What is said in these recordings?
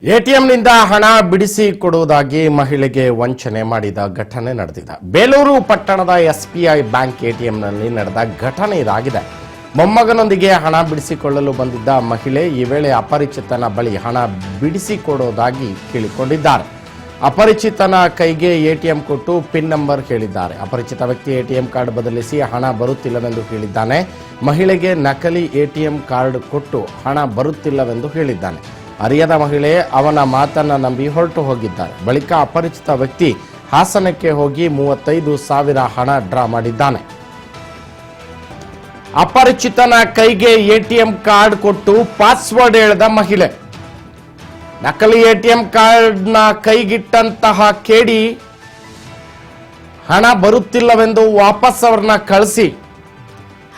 ಎಟಿಎಂನಿಂದ ಹಣ ಬಿಡಿಸಿ ಕೊಡುವುದಾಗಿ ಮಹಿಳೆಗೆ ವಂಚನೆ ಮಾಡಿದ ಘಟನೆ ನಡೆದಿದೆ. ಬೇಲೂರು ಪಟ್ಟಣದ ಎಸ್ಬಿಐ ಬ್ಯಾಂಕ್ ಎಟಿಎಂನಲ್ಲಿ ನಡೆದ ಘಟನೆ ಇದಾಗಿದೆ. ಮೊಮ್ಮಗನೊಂದಿಗೆ ಹಣ ಬಿಡಿಸಿಕೊಳ್ಳಲು ಬಂದಿದ್ದ ಮಹಿಳೆ ಈ ವೇಳೆ ಅಪರಿಚಿತನ ಬಳಿ ಹಣ ಬಿಡಿಸಿಕೊಡುವುದಾಗಿ ಕೇಳಿಕೊಂಡಿದ್ದಾರೆ. ಅಪರಿಚಿತನ ಕೈಗೆ ಎಟಿಎಂ ಕೊಟ್ಟು ಪಿನ್ ನಂಬರ್ ಹೇಳಿದ್ದಾರೆ. ಅಪರಿಚಿತ ವ್ಯಕ್ತಿ ಎಟಿಎಂ ಕಾರ್ಡ್ ಬದಲಿಸಿ ಹಣ ಬರುತ್ತಿಲ್ಲವೆಂದು ಹೇಳಿದ್ದಾನೆ. ಮಹಿಳೆಗೆ ನಕಲಿ ಎಟಿಎಂ ಕಾರ್ಡ್ ಕೊಟ್ಟು ಹಣ ಬರುತ್ತಿಲ್ಲವೆಂದು ಹೇಳಿದ್ದಾನೆ. ಅರಿಯದ ಮಹಿಳೆ ಅವನ ಮಾತನ್ನ ನಂಬಿ ಹೊರಟು ಹೋಗಿದ್ದಾರೆ. ಬಳಿಕ ಅಪರಿಚಿತ ವ್ಯಕ್ತಿ ಹಾಸನಕ್ಕೆ ಹೋಗಿ 35,000 ಹಣ ಡ್ರಾ ಮಾಡಿದ್ದಾನೆ. ಅಪರಿಚಿತನ ಕೈಗೆ ಎಟಿಎಂ ಕಾರ್ಡ್ ಕೊಟ್ಟು ಪಾಸ್ವರ್ಡ್ ಹೇಳಿದ ಮಹಿಳೆ ನಕಲಿ ಎಟಿಎಂ ಕಾರ್ಡ್ನ ಕೈಗಿಟ್ಟಂತಹ ಕೇಡಿ ಹಣ ಬರುತ್ತಿಲ್ಲವೆಂದು ವಾಪಸ್ ಅವರನ್ನ ಕಳಿಸಿ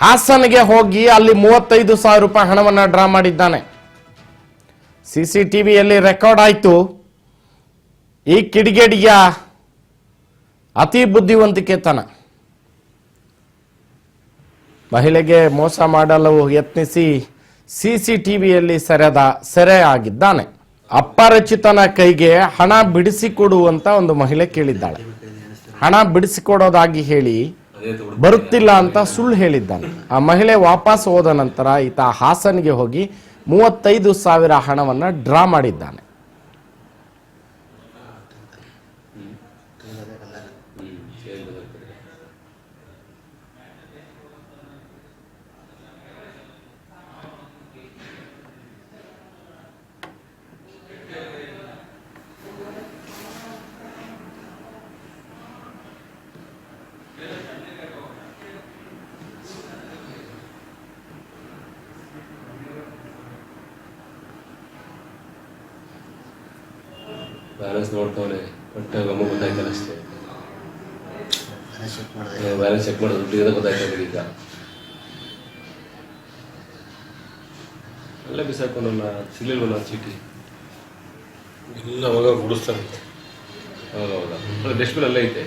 ಹಾಸನಿಗೆ ಹೋಗಿ ಅಲ್ಲಿ 35,000 ರೂಪಾಯಿ ಹಣವನ್ನು ಡ್ರಾ ಮಾಡಿದ್ದಾನೆ. ಸಿಸಿಟಿವಿಯಲ್ಲಿ ರೆಕಾರ್ಡ್ ಆಯಿತು. ಈ ಕಿಡಿಗೇಡಿಯ ಅತಿ ಬುದ್ಧಿವಂತಿಕೆತನ. ಮಹಿಳೆಗೆ ಮೋಸ ಮಾಡಲು ಯತ್ನಿಸಿ ಸಿಸಿಟಿವಿಯಲ್ಲಿ ಸೆರೆಯಾಗಿದ್ದಾನೆ. ಅಪರಿಚಿತನ ಕೈಗೆ ಹಣ ಬಿಡಿಸಿಕೊಡುವಂತ ಒಂದು ಮಹಿಳೆ ಕೇಳಿದ್ದಾಳೆ. ಹಣ ಬಿಡಿಸಿಕೊಡೋದಾಗಿ ಹೇಳಿ ಬರುತ್ತಿಲ್ಲ ಅಂತ ಸುಳ್ಳು ಹೇಳಿದ್ದಾನೆ. ಆ ಮಹಿಳೆ ವಾಪಸ್ ಹೋದ ನಂತರ ಈತ ಹಾಸನಿಗೆ ಹೋಗಿ 35,000 ಹಣವನ್ನು ಡ್ರಾ ಮಾಡಿದ್ದಾನೆ. ಬ್ಯಾಲೆನ್ಸ್ ನೋಡ್ತಾವನೆ ಬಟ್ ಗಮ್ಮ ಗೊತ್ತಾಯ್ತಲ್ಲ ಅಷ್ಟೇ. ಬ್ಯಾಲೆನ್ಸ್ ಚೆಕ್ ಮಾಡೋದು ದುಡ್ಡು ಗೊತ್ತಾಯ್ತದೆ. ಈಗ ಅಲ್ಲೇ ಬಿಸಾಕೊಂಡಲ್ಲ ಸಿಗ್ಲಿಲ್ವಲ್ಲ ಚೀಟಿ ಇಲ್ಲ ಅವಾಗ ಗುಡಿಸ್ತಾರೆ. ಹೌದಾ ಡಸ್ಟ್ಬಿನ್ ಅಲ್ಲೇ ಐತೆ.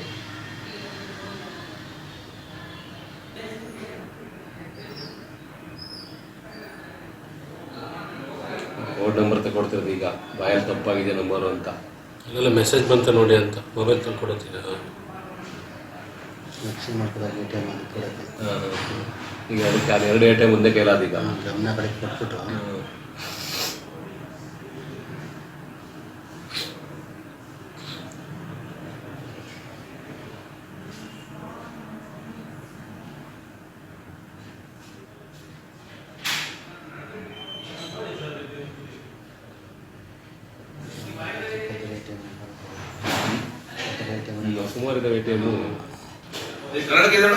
ಕೋಡ್ ನಂಬರ್ ತಗೊಡ್ತಿರೋದು ಈಗ ಬಾಯಲ್ಲಿ ತಪ್ಪಾಗಿದೆ ನಂಬರು ಅಂತ. ಅಲ್ಲೆಲ್ಲ ಮೆಸೇಜ್ ಬಂತ ನೋಡಿ ಅಂತ ಮೊಬೈಲ್ ತಂದ್ಕೊಡತ್ತೀರ. ಈಗ ಅದಕ್ಕೆ ಅದು 2 ATM ಮುಂದೆ ಕೇಳೋದು ಈಗ ಗಮನ ಕಡೆ ಕೊಟ್ಬಿಟ್ಟು ಸುಮಾರು ಇದಾವೆ ATM. ಕನ್ನಡಕ ಇದೆ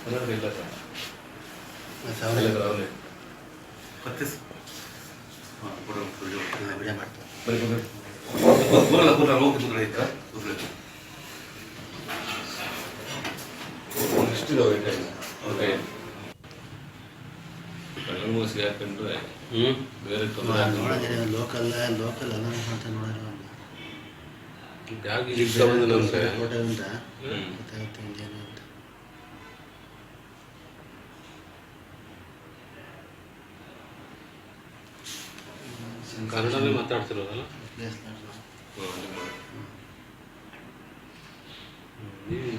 ಕನ್ನಡ ಇಲ್ಲ ಸರ್. ವಿಡಿಯೋ ಮಾಡ್ತಾರೆ. ಎಷ್ಟಿದಾವೆ ATM? ಓಕೆ ಕಣ್ಣು ಸಿಗಾಕೊಂಡ್ರೆ ಬೇರೆ ನೋಡಿದ್ರೆ ಲೋಕಲ್ ಎಲ್ಲ ಅಂತ ನೋಡೋರು ಬ್ಯಾಗ್ ಈಗ ಬಂದ್ರೆ ಫೋಟೋ ಅಂತ ಗೊತ್ತಾಗುತ್ತೆ ಇಂಡಿಯನ್ ಅಂತ. ಕನ್ನಡನೇ ಮಾತಾಡ್ತಿರೋದಲ್ಲ. ನೀವು